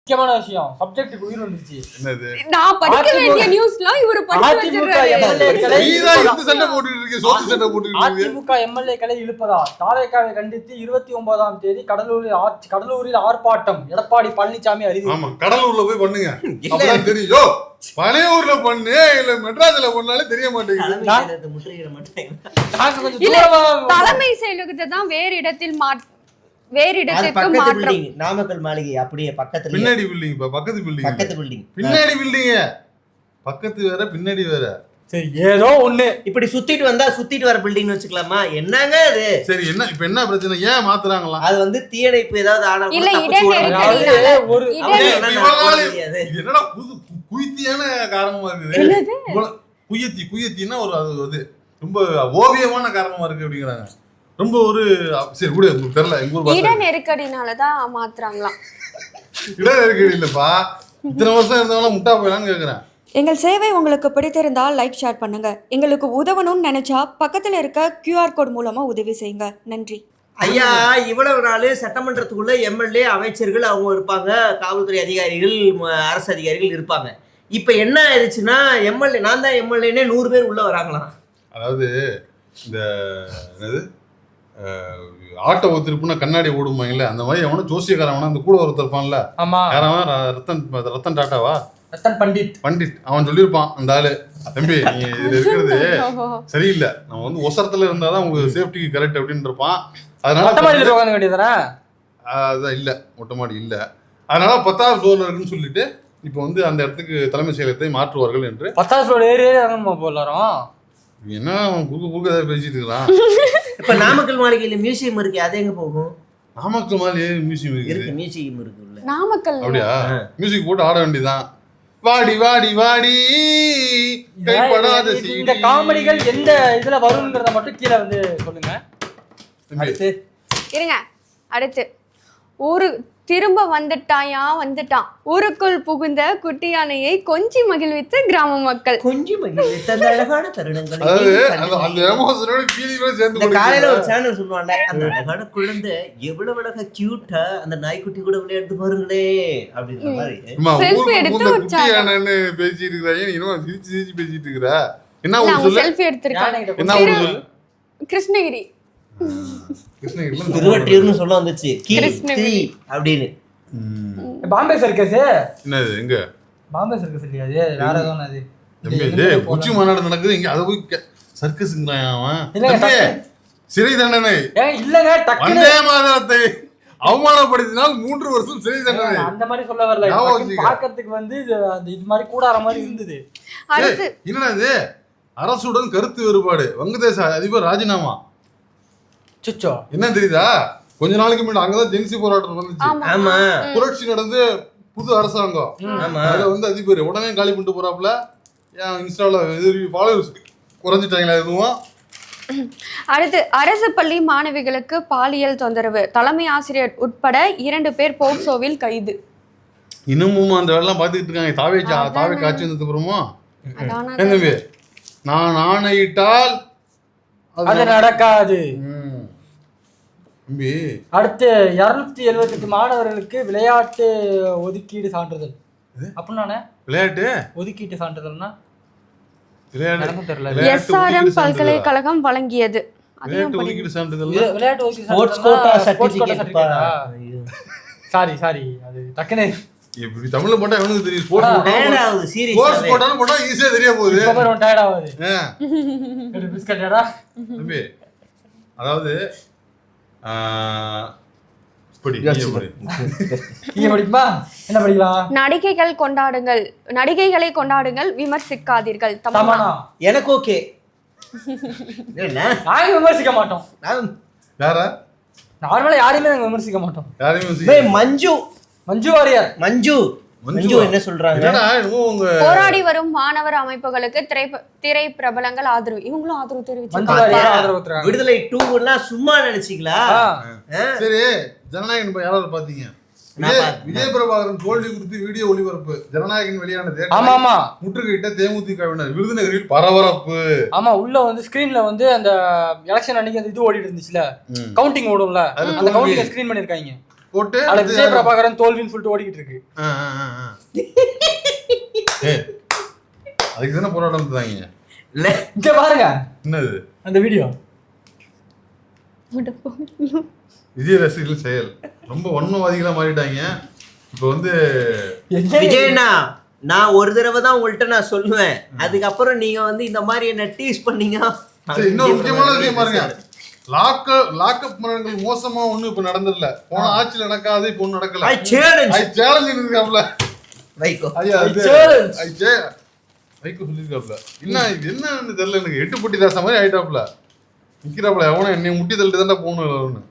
முக்கியமான விஷயம் சப்ஜெக்ட்டுக்கு உயிர் வந்துருச்சு. என்னது நான் படிக்க வேண்டிய நியூஸ்லாம் இவரு படிச்சு வச்சிருக்காரு. அதிமுக எம்எல்ஏக்களை இழுப்பதா தாவேகாவை கண்டித்து 29ஆம் தேதி கடலூரில் ஆர்ப்பாட்டம். எடப்பாடி பழனிசாமி அறிவிப்பு. ஆமா, கடலூர்ல போய் பண்ணுங்க, அப்பதான் தெரியும். பனையூர்ல பண்ணு இல்ல மெட்ராஸ்ல பண்ணாலே தெரிய மாட்டேங்குது. தலைமை செயலகத்தை தான் வேறு இடத்திற்கு மாற்றம். நாமக்கல் மாளிகை அப்படியே பக்கத்துல பின்னாடி பில்டிங், பக்கத்து பில்டிங் பின்னாடி பில்டிங், பக்கத்து வேற பின்னாடி வேற. சரி, ஏதோ ஒண்ணு இப்படி சுத்திட்டு வர பில்டிங் வச்சுக்கலாமா? என்னங்க அது? சரி, இப்ப என்ன பிரச்சனை? ஏன் மாத்துறாங்களா? அது வந்து தீயணைப்பு ஏதாவது ஆனா இல்ல ஒரு என்னடா புது குயித்தியான காரணமா இருக்குது. குயத்தின்னா ஒரு அது ரொம்ப ஓவியமான காரணமா இருக்கு அப்படிங்கிறாங்க. ரொம்ப ஒரு சரி கூட தெரியல. எங்க ஊர் இட நெருக்கடினாலதான் மாத்துறாங்களாம். இட நெருக்கடி இல்லப்பா, இத்தனை வருஷம் இருந்தவங்க முட்டா போயிடலான்னு கேக்குறேன். எங்கள் சேவை உங்களுக்கு பிடித்திருந்தால் லைக் ஷேர் பண்ணுங்க. எங்களுக்கு உதவணும்னு நினைச்சா பக்கத்துல இருக்க QR கோட் மூலமா உதவி செய்யுங்க. நன்றி. ஐயா, இவ்வளவு நாள் சட்டமன்றத்துக்குள்ள எம்எல்ஏ அமைச்சர்கள் அவங்க இருப்பாங்க, காவல்துறை அதிகாரிகள் அரசு அதிகாரிகள் இருப்பாங்க. இப்ப என்ன ஆயிடுச்சுன்னா எம்எல்ஏ நான் தான் எம்எல்ஏன்னு 100 பேர் உள்ள வராங்களாம். அதாவது இந்த ஆட்டோ திருப்புனா கண்ணாடி ஓடுமாங்கல்ல, அந்த மாதிரி அவனும் ஜோசியக்காரன் அந்த கூட ஒருத்தர் இருப்பான்ல. ஆமா, ரத்தன் டாட்டாவா ரத்தன் பண்டிட் அவன் சொல்லியிருப்பான். அந்த ஆளு, தம்பி நீங்க இது இருக்கிறது சரியில்லை, நம்ம வந்து ஒசரத்துல இருந்தாதான் உங்களுக்கு சேஃப்டிக்கு கரெக்ட் அப்படின்னு இருப்பான். அதனால அதான் இல்ல, மொட்டை மாடி இல்ல, அதனால 10வது ஃப்ளோர்ல இருக்குன்னு சொல்லிட்டு இப்ப வந்து அந்த இடத்துக்கு தலைமை செயலகத்தை மாற்றுவார்கள் என்று. 10வது ஃப்ளோர் ஏறியே போலாரும். என்ன அவன் குறுக்க ஏதாவது பேசிட்டு இருக்கான். இப்ப நாமக்கல் மாளிகையில மியூசியம் இருக்கு, அது எங்க போகும்? நாமக்கல் மாளிகை மியூசியம் இருக்கு, மியூசியம் இருக்கு. நாமக்கல் அப்படியா? மியூசிக் போட்டு ஆட வேண்டியதான். வாடி வாடி வாடி கைப்படாத சீடி. இந்த காமெடிகள் எந்த இதுல வரும்ங்கறத மட்டும் கீழ வந்து சொல்லுங்க. அடுத்து இருங்க. அடுத்து ஊரு திரும்ப வந்துட்டான். ஊருக்குள் புகுந்த குட்டி யானையை கொஞ்சி மகிழ்வித்த கிராம மக்கள். கொஞ்சி மகிழ்வித்த அந்த அழகான தருணங்கள். அந்த எமோஷனோட ஃபீலிங்கோட சேர்ந்து காலையில ஒரு சேனல் சொல்லுவாங்க, அந்த அழகான குழந்தை எவ்வளவு அழகா கியூட்டா அந்த நாய்க்குட்டி கூட விளையாட்டு பாருங்களே அப்படின்ற மாதிரி. செல்ஃபி எடுத்து குட்டி யானைன்னு பேசிட்டு இருக்காங்க, இன்னும் சிரிச்சு பேசிட்டு இருக்கற. என்ன ஊர் சொல்லு? செல்ஃபி எடுத்துட்டாங்க. என்ன ஊர் சொல்லு? கிருஷ்ணகிரி. திருவட்டியூர்னு சொல்ல வந்துச்சு அப்படின்னு. பாம்பே சர்க்கஸ் என்னது? எங்க பாம்பே சர்க்கஸ் இல்லையா? அது வேற ஏதோ அது. உச்சி மாநாடு நடக்குது இங்க, அத போய் சர்க்கஸ்ங்கறான் அவன். சிறை தண்டனை இல்லங்க, டக்குனு வந்தே மாதரத்தை அவமானப்படுத்தினால் 3 வருஷம் சிறை தண்டனை. அந்த மாதிரி சொல்ல வரல, பார்க்கிறதுக்கு வந்து இது மாதிரி கூடார மாதிரி இருந்தது. என்னடா இது? அரசுடன் கருத்து வேறுபாடு, வங்கதேச அதிபர் ராஜினாமா. சுச்சோ, என்ன தெரியுதா? கொஞ்ச நாளைக்கு முன்னாடி அங்கதான் ஜென்சி போராட்டம் நடந்துச்சு. ஆமா, புரட்சி நடந்து புது அரசாங்கம். அதுல வந்து அதிபர் உடனே காலி பண்ணிட்டு போறாப்புல. ஏன் இன்ஸ்டால ஃபாலோவர்ஸ் குறைஞ்சிட்டாங்களா எதுவும்? அடுத்து அரசு பள்ளி மாணவிகளுக்கு பாலியல் தொந்தரவு, தலைமை ஆசிரியர் உட்பட 2 பேர் போக்சோவில் கைது. இன்னமும் அந்த வேலை பாத்துக்கிட்டு இருக்காங்க. தாவே காட்சி வந்ததுக்கு அப்புறமா தம்பி, நான் ஆணையிட்டால் அது நடக்காது. அடுத்து 278 மாணவர்களுக்கு விளையாட்டு ஒதுக்கீடு சான்றிதழ். அப்படின்னா விளையாட்டு ஒதுக்கீட்டு சான்றிதழ்னா SRM பல்கலைக்கழகம் வழங்கியது. சாரி அது டக்குனு இப்படி தமிழ்ல போட்டா எவனுக்கு தெரியும்? ஸ்போர்ட்ஸ் போட்டாலும் போட்டா ஈஸியா தெரிய போகுது. டயர்ட் ஆகுது. பிஸ்கட்டடா தம்பி. அதாவது நடிகைகளை கொண்டாடுங்கள், விமர்சிக்காதீர்கள். எனக்கு ஓகே, விமர்சிக்க மாட்டோம். நார்மலா யாரையுமே விமர்சிக்க மாட்டோம். மஞ்சு வாரியர் மஞ்சு என்ன சொல்றாங்க? போராடி வரும் மாணவர் அமைப்புகளுக்கு திரை பிரபலங்கள் ஆதரவு. இவங்களும் ஆதரவு தெரிவிச்சாங்க. விடுதலை 2ன்னா சும்மா நினைச்சீங்களா? சரி, ஜனநாயகன் யாராவது பாத்தீங்க? விஜய் பிரபாகரன் தோல்வி குறித்து வீடியோ ஒளிபரப்பு ஜனநாயகன் வெளியானது. ஆமா, முற்றுகையிட்ட தேமுதிகவினர் விருதுநகரில் பரபரப்பு. ஆமா, உள்ள வந்து ஸ்கிரீன்ல வந்து அந்த எலெக்ஷன் அன்னைக்கு அந்த இது ஓடிட்டு இருந்துச்சுல, கவுண்டிங் ஓடும்ல, அந்த கவுண்டிங் ஸ்கிரீன் பண்ணிருக்காங்க. போட்டு அதுல விஜய் பிரபாகரன் தோல்வின்னு சொல்லிட்டு ஓடிக்கிட்டு இருக்கு. அதுக்கு தானே போராட்டம் இருந்தாங்க. இல்ல இங்க பாருங்க என்னது அந்த வீடியோ. விஜய் ரசிகர்கள் செயல் ரொம்ப வன்மவாதிகளா மாறிட்டாங்க. இப்போ வந்து விஜயண்ணா நான் ஒரு தடவை தான் உங்கள்கிட்ட நான் சொல்லுவேன், அதுக்கப்புறம் நீங்க வந்து இந்த மாதிரி என்ன டீஸ் பண்ணீங்க. இன்னொரு முக்கியமான விஷயம் பாருங்க, லாக்அப் மரணங்கள் மோசமா ஒண்ணு இப்ப நடந்துடல. போன ஆட்சியில் நடக்காது, இப்போ ஒண்ணு நடக்கல. சேலஞ்ச் இருக்காப்ல வைகோ. வைகோ சொல்லிருக்காப்ல. என்னன்னு தெரியல எனக்கு. 8 பொட்டி தாசா மாதிரி ஆயிட்டாப்ல நிக்கிறாப்ல. எவனும் என்னை முட்டி தள்ளிட்டு தான்டா போகணும்.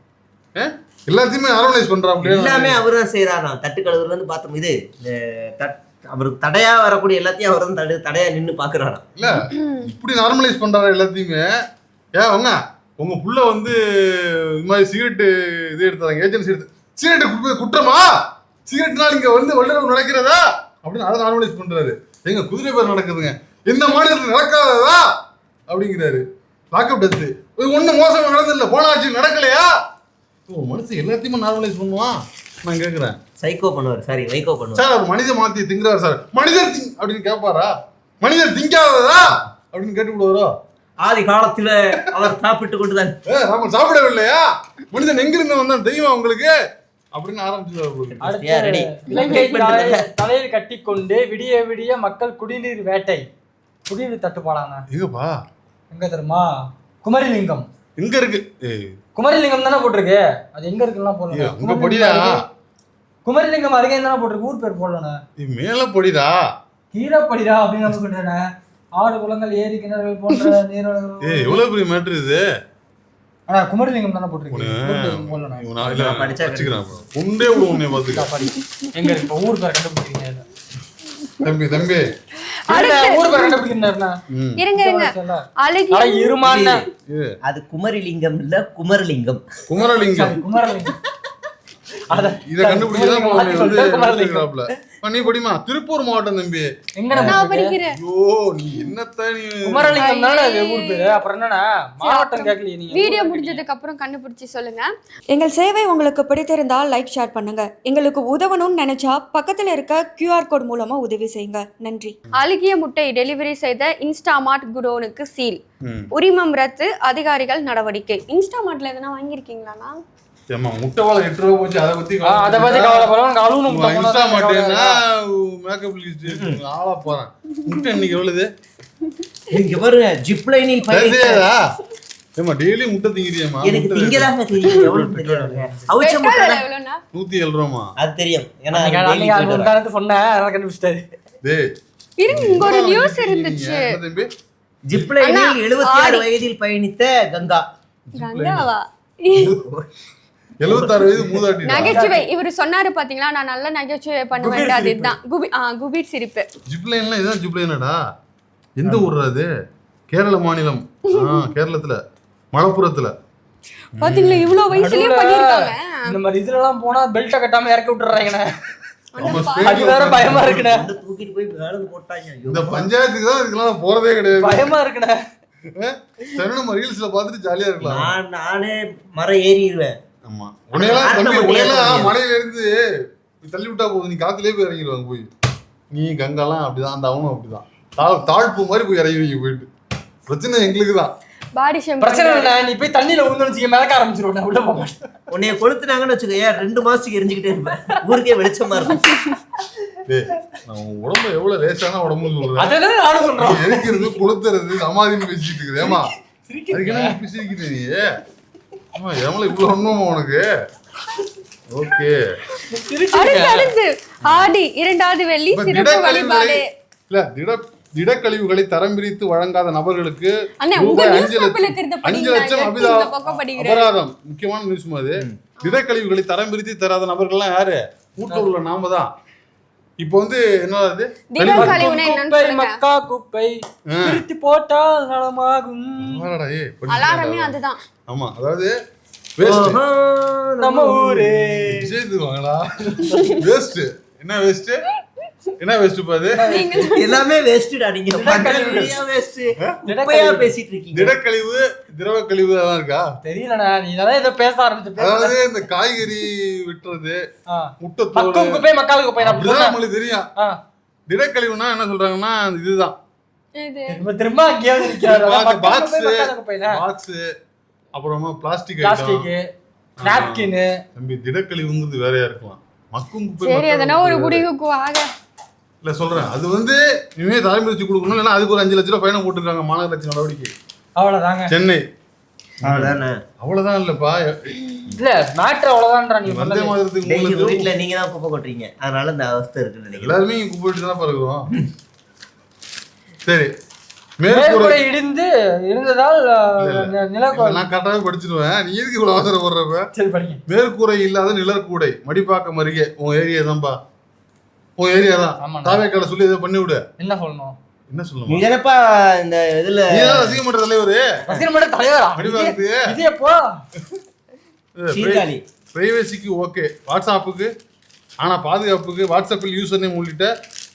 எல்லாத்தையுமே ஆர்கனைஸ் பண்றாப்ல. எல்லாமே அவர் தான் செய்யறாராம். தட்டு கழுவுல இருந்து பார்த்தோம். இது அவருக்கு தடையா வரக்கூடிய எல்லாத்தையும் அவர் வந்து தடையா நின்று பாக்குறாராம். இல்ல இப்படி நார்மலைஸ் பண்றாரு எல்லாத்தையுமே. ஏன் உங்க புள்ள வந்து இது மாதிரி சிகரெட்டு இது எடுத்தாங்க, ஏஜென்சி எடுத்து சிகரெட்டு குற்றமா, சிகரெட்னால இங்க வந்து வல்லுறவு நடக்கிறதா அப்படின்னு அதை நார்மலைஸ் பண்றாரு. எங்க குதிரை பேர் நடக்குதுங்க, எந்த மாநிலத்தில் நடக்காததா அப்படிங்கிறாரு. லாக்அப் டெத்து ஒன்னும் மோசமா நடந்ததில்ல, போன ஆட்சி நடக்கலையா? மனுஷன் எல்லாத்தையுமே நார்மலைஸ் பண்ணுவான். நான் கேட்கிறேன், சைக்கோ பண்ணுவார், சாரி வைகோ பண்ணுவார் சார். அவர் மனித மாத்தி திங்கிறார் சார். மனிதர் திங் அப்படின்னு கேட்பாரா? மனிதர் திங்காததா அப்படின்னு கேட்டு விடுவாரோ? ஆதி காலத்துல அவர் சாப்பிட்டு கொண்டுதான் நாம சாப்பிடவில்லையா? மனிதன் எங்கிருந்து வந்தான் தெரியுமா உங்களுக்கு அப்படின்னு ஆரம்பிச்சு தலையில் கட்டி கொண்டு விடிய விடிய மக்கள் குடிநீர் வேட்டை, குடிநீர் தட்டுப்பாடாங்க. எங்கப்பா? எங்க தெரியுமா? குமரிலிங்கம். எங்க இருக்கு? குமரிலிங்கம் தானே போட்டிருக்கு. அது எங்க இருக்குன்னா போடல. குமரிலிங்கம் அருகே தானே போட்டிருக்கு. ஊர் பேர் போடலண்ணா. மேல படிடா, கீழே படிடா அப்படின்னு சொல்றேன். ஆடு குளங்கள் ஏரி கிணறுகள் போன்ற நீரோடைகள். எவ்வளவு பெரிய மேட்டர் இது. ஆனா குமரிலிங்கம் தானே போட்டிருக்கு. உண்டே உன்னை பாத்துக்க. எங்க இருக்கு ஊர் பேர் கண்டுபிடிக்கிறீங்க? தம்பி தம்பி ஊர் பேர் கண்டுபிடிக்கிறா? இருமான அது குமரிலிங்கம் இல்ல குமரலிங்கம். குமரலிங்கம் இத கண்டுபிடிச்சா நீ படிமா. திருப்பூர் மாவட்டம் தம்பி. குமரலிங்கம் தானே ஊர் பேரு. அப்புறம் என்னன்னா மாவட்டம் கேட்கல. நீங்க வீடியோ முடிஞ்சதுக்கு அப்புறம் கண்டுபிடிச்சு சொல்லுங்க. எங்கள் சேவை உங்களுக்கு பிடித்திருந்தால் லைக் ஷேர் பண்ணுங்க. எங்களுக்கு உதவணும்னு நினைச்சா பக்கத்துல இருக்க QR கோட் மூலமா உதவி செய்யுங்க. நன்றி. அழுகிய முட்டை டெலிவரி செய்த இன்ஸ்டாமார்ட் குடோனுக்கு சீல், உரிமம் ரத்து, அதிகாரிகள் நடவடிக்கை. இன்ஸ்டாமார்ட்ல எதனா வாங்கியிருக்கீங்களாண்ணா? முட்டை வாழை 8 ரூபா போச்சு. அதை பத்தி கவலைப்படும். மேக்கப் ஆளா போறேன். முட்டை இன்னைக்கு எவ்வளவு? இங்க பாருங்க, ஜிப்லைனில் பயணிக்கிறதா? ஏமா டெய்லி முட்டை திங்கிறியாமா? எனக்கு திங்கதாங்க தெரியும். எவ்வளவு தெரியுங்க? அவிச்ச முட்டை எவ்வளவுனா? 107 ரூபாமா? அது தெரியும். ஏன்னா அன்னைக்கு ஒரு காலத்து சொன்னேன், அதனால கண்டுபிடிச்சிட்டாரு. டேய் இருங்க, இங்க ஒரு நியூஸ் இருந்துச்சு. தம்பி ஜிப்லைனில் 76 வயதில் பயணித்த கங்கா. கங்காவா? 76 வயது மூதாட்டி. நகைச்சுவை இவரு சொன்னாரு பாத்தீங்களா, நான் நல்ல நகைச்சுவை பண்ணுவேன். அதுதான் குபீர் சிரிப்பு. ஜிப்லைன்ல இதான் ஜிப்லைனடா. எந்த ஊர்ரா அது? கேரள மாநிலம். கேரளத்துல மலப்புரத்துல. பாத்தீங்களா இவ்வளவு வயசுலயே பண்ணிருக்காங்க. இந்த மாதிரி இதுல எல்லாம் போனா பெல்ட்ட கட்டாம இறக்கி விட்டுறாங்கண்ணே. அது வேற பயமா இருக்குண்ணே. தூக்கிட்டு போய் மேல போட்டாங்க. இந்த பஞ்சாயத்துக்கு தான் இதுக்கெல்லாம் போறதே கிடையாது. பயமா இருக்குண்ணே. சரணம் ரீல்ஸ்ல பாத்துட்டு ஜாலியா இருக்கலாம். நானே மரம் ஏறிடுவேன். ஆமா, உன்னையெல்லாம் மலையில இருந்து தள்ளி விட்டா போதும், நீ காத்துலயே போய் இறங்கிடுவாங்க. போய் நீ கங்காலாம் அப்படிதான், அந்த அவனும் அப்படிதான் தாழ்ப்பு மாதிரி போய் இறங்கிடுவீங்க. போயிட்டு பிரச்சனை எங்களுக்கு தான். பிரச்சனை இல்லை, நீ போய் தண்ணியில உழுந்து மிதக்க ஆரம்பிச்சிருவேன். உள்ள போக மாட்டேன். உன்னைய கொளுத்துனாங்கன்னு வச்சுக்கோங்க, 2 மாசத்துக்கு எரிஞ்சுக்கிட்டே இருப்பேன். ஊருக்கே வெளிச்சமா இருக்கும். உடம்பு எவ்வளவு லேசான உடம்புன்னு சொல்றேன். அதான் நானும் சொல்றேன். எரிக்கிறது கொளுத்துறது சமாதின்னு பேசிட்டு இருக்குது. ஏமா அதுக்கு என்ன பேசிருக்கீங்க நீ? எவ்வளவு இவ்வளவு ஒண்ணுமா உனக்கு? ஓகே. அடுத்து ஆடி 2வது வெள்ளி சிறப்பு வழிபாடு. இல்ல திடக்கழிவுகளை தரம் பிரித்து வழங்காத நபர்களுக்கு 5 லட்சம் அபராதம். முக்கியமான நியூஸ் மாதிரி. திடக்கழிவுகளை தரம் பிரித்து தராத நபர்கள்லாம் யாரு? வீட்டுல உள்ள நாம தான். இப்போ வந்து என்னது? மக்கா குப்பை பிரித்து போட்டால் நலமாகும். அலாரமே அதுதான். ஆமா, அதாவது வேஸ்ட் நம்ம ஊரே சேர்த்துவாங்களா? வேஸ்ட் என்ன வேஸ்ட்? என்ன வேஸ்ட் பாது? எல்லாமே வேஸ்ட்டா. நீங்க வேஸ்ட் குப்பையா பேசிட்டு இருக்கீங்க. திடக்கழிவு திரவ கழிவு அதெல்லாம் இருக்கா? தெரியலண்ணா, நீ தான் இதை பேச ஆரம்பிச்சு. அதாவது இந்த காய்கறி விட்டுறது, முட்டை மக்கும் குப்பை மக்கால் குப்பை நம்மளுக்கு தெரியும். திடக்கழிவுனா என்ன சொல்றாங்கன்னா இதுதான். திரும்ப பாக்ஸ், அப்புறமா பிளாஸ்டிக் நாப்கின். தம்பி திடக்கழிவுங்கிறது வேறையா இருக்கலாம். மக்கும் குப்பை சரி, அதனா ஒரு குடிக்கு வாங்க. இல்ல சொல்றேன், அது வந்து இனிமே தலைமுறைச்சு கொடுக்கணும். இல்லைன்னா அதுக்கு ஒரு 5 லட்ச ரூபாய் ஃபைனை போட்டுருக்காங்க மாநகராட்சி நடவடிக்கை. அவ்வளவுதாங்க சென்னை. அவ்வளவுதானே? அவ்வளவுதான் இல்லப்பா. இல்ல மேட்டர் அவ்வளவுதான்றா. நீங்க வந்தே மாதிரத்துக்கு வீட்டுல நீங்க தான் குப்பை கொட்டுறீங்க, அதனால இந்த அவஸ்தை இருக்கு. எல்லாருமே இங்க குப்பை விட்டு தான் பறக்குறோம். சரி, மேற்கூரை இடிந்து இருந்ததால் நான் கரெக்டாவே படிச்சிருவேன். நீ எதுக்கு இவ்வளவு அவசரப்படுறப்ப? சரி படிங்க. மேற்கூரை இல்லாத நிழற்கூடை மடிப்பாக்கம் அருகே. உன் ஏரியா தான்பா, உன் ஏரியா தான். தாவேக்கால சொல்லி இதை பண்ணி விடு. என்ன சொல்லணும்? என்ன சொல்லணும்? நீ என்னப்பா இந்த இதுல ரசிகமன்ற தலைவர், ரசிகமன்ற தலைவரா? மடிப்பாக்கத்துக்கு இது எப்போ? பிரைவசிக்கு ஓகே, வாட்ஸ்அப்புக்கு ஆனா பாதுகாப்புக்கு வாட்ஸ்அப்பில் யூசர் நேம் உள்ளிட்ட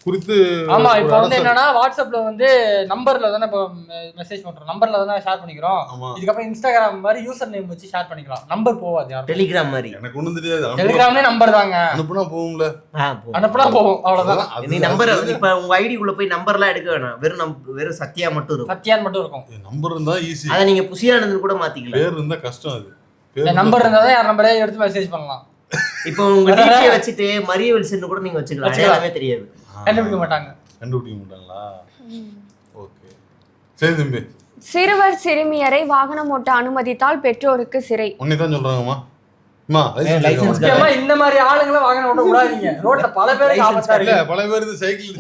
குறித்து. ஆமா, இப்போ வந்து என்னன்னா வாட்ஸ்அப்ல வந்து நம்பர்ல தானே இப்போ மெசேஜ் பண்றோம், நம்பர்ல தானே ஷேர் பண்ணிக்கிறோம். இதுக்கப்புறம் இன்ஸ்டாகிராம் மாதிரி யூசர் நேம் வச்சு ஷேர் பண்ணிக்கலாம். நம்பர் போவாது. யாரும் டெலிகிராம் மாதிரி. எனக்கு ஒண்ணும் தெரியாது. டெலிகிராம்ல நம்பர் தாங்க, அனுப்புனா போகும்ல. அனுப்புனா போகும், அவ்வளவுதான். நீ நம்பர் இப்ப உங்க ஐடி குள்ள போய் நம்பர்லாம் எடுக்க வேணாம், வெறும் சத்யா மட்டும் இருக்கும். சத்யான் மட்டும் இருக்கும். நம்பர் இருந்தா ஈஸி. அத நீங்க புசியானது கூட மாத்திக்கலாம். பேர் இருந்தா கஷ்டம். அது நம்பர் இருந்தா தான் யார் நம்பரே எடுத்து மெசேஜ் பண்ணலாம். இப்போ உங்க டிடியை வச்சிட்டு மரிய வில்சன் கூட நீங்க வச்சுக்கலாம், அடையாளமே தெரியாது. கண்டுபிடிக்க மாட்டாங்களா? ஓகே, சரி தம்பி. சிறுவர் சிறுமியரை வாகனம் ஓட்ட அனுமதித்தால் பெற்றோருக்கு சிறை. உன்னை தான் சொல்றாங்கம்மா. இந்த மாதிரி ஆளுங்களை வாகனம் ஓட்ட கூடாதீங்க. ரோட்ல பல பேருக்கு ஆபத்தா இருக்கு. பல பேர் இந்த சைக்கிள்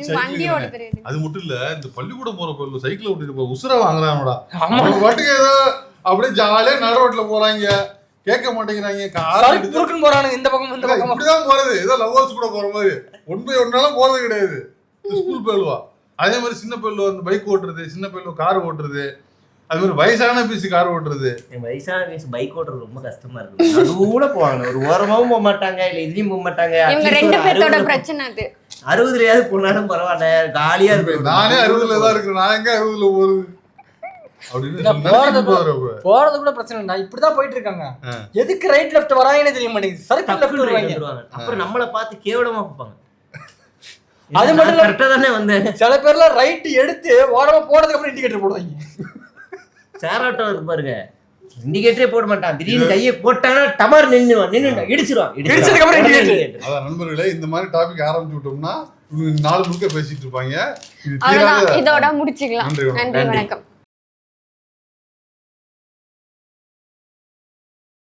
அது மட்டும் இல்ல, இந்த பள்ளிக்கூடம் போற பொருள் சைக்கிள் ஓட்டிட்டு உசுரா வாங்குறாங்கடா. அவங்க பாட்டுக்கு ஏதோ அப்படியே ஜாலியா நடு ரோட்ல போறாங்க, கேட்க மாட்டேங்கிறாங்க. போறானுங்க இந்த பக்கம் இந்த பக்கம் இப்படிதான் போறது. ஏதோ லவ்வர்ஸ் கூட போற மாதிரி ஒன்னாலும் போறது கிடையாது. ஸ்கூல் போயிடுவா. அதே மாதிரி சின்ன பையன் வந்து பைக் ஓட்டுறது, சின்ன பையன் கார் ஓட்டுறது, அது மாதிரி வயசான பீஸ் கார் ஓட்டுறது. வயசான பீஸ் பைக் ஓட்டுறது ரொம்ப கஷ்டமா இருக்கு. நடுவுல போவாங்க, ஒரு ஓரமாவும் போக மாட்டாங்க, இல்ல இதுலயும் போக மாட்டாங்க. இவங்க ரெண்டு பேரோட பிரச்சனை அது. 60லயாவது போனாலும் பரவாயில்ல, காலியா இருக்கு. நானே 60ல தான் இருக்கேன், நான் எங்க 60ல போறது போறது கூட பிரச்சனை இல்லை. இப்படிதான் போயிட்டு இருக்காங்க. எதுக்கு ரைட் லெஃப்ட் வராங்கன்னு தெரிய மாட்டேங்குது. சர்க்கிள் லெஃப்ட் வருவாங்க, அப்புறம் நம்மள பார்த்து கேவலமா பார்ப்பாங்க. அது மட்டும் கரெக்டா தானே வந்தேன். சில பேர்ல ரைட் எடுத்து ஓரமா போனதுக்கு அப்புறம் இண்டிகேட்டர் போடுவாங்க. சேர் ஆட்டோ இருக்கு பாருங்க, இண்டிகேட்டரே போட மாட்டான். திடீர்னு கையை போட்டாங்கன்னா டமார் நின்று இடிச்சிருவான். இடிச்சதுக்கு அப்புறம் இண்டிகேட்டர். அதான் நண்பர்களே, இந்த மாதிரி டாபிக் ஆரம்பிச்சு விட்டோம்னா 4 முழுக்க பேசிட்டு இருப்பாங்க. இதோட முடிச்சுக்கலாம். நன்றி, வணக்கம்.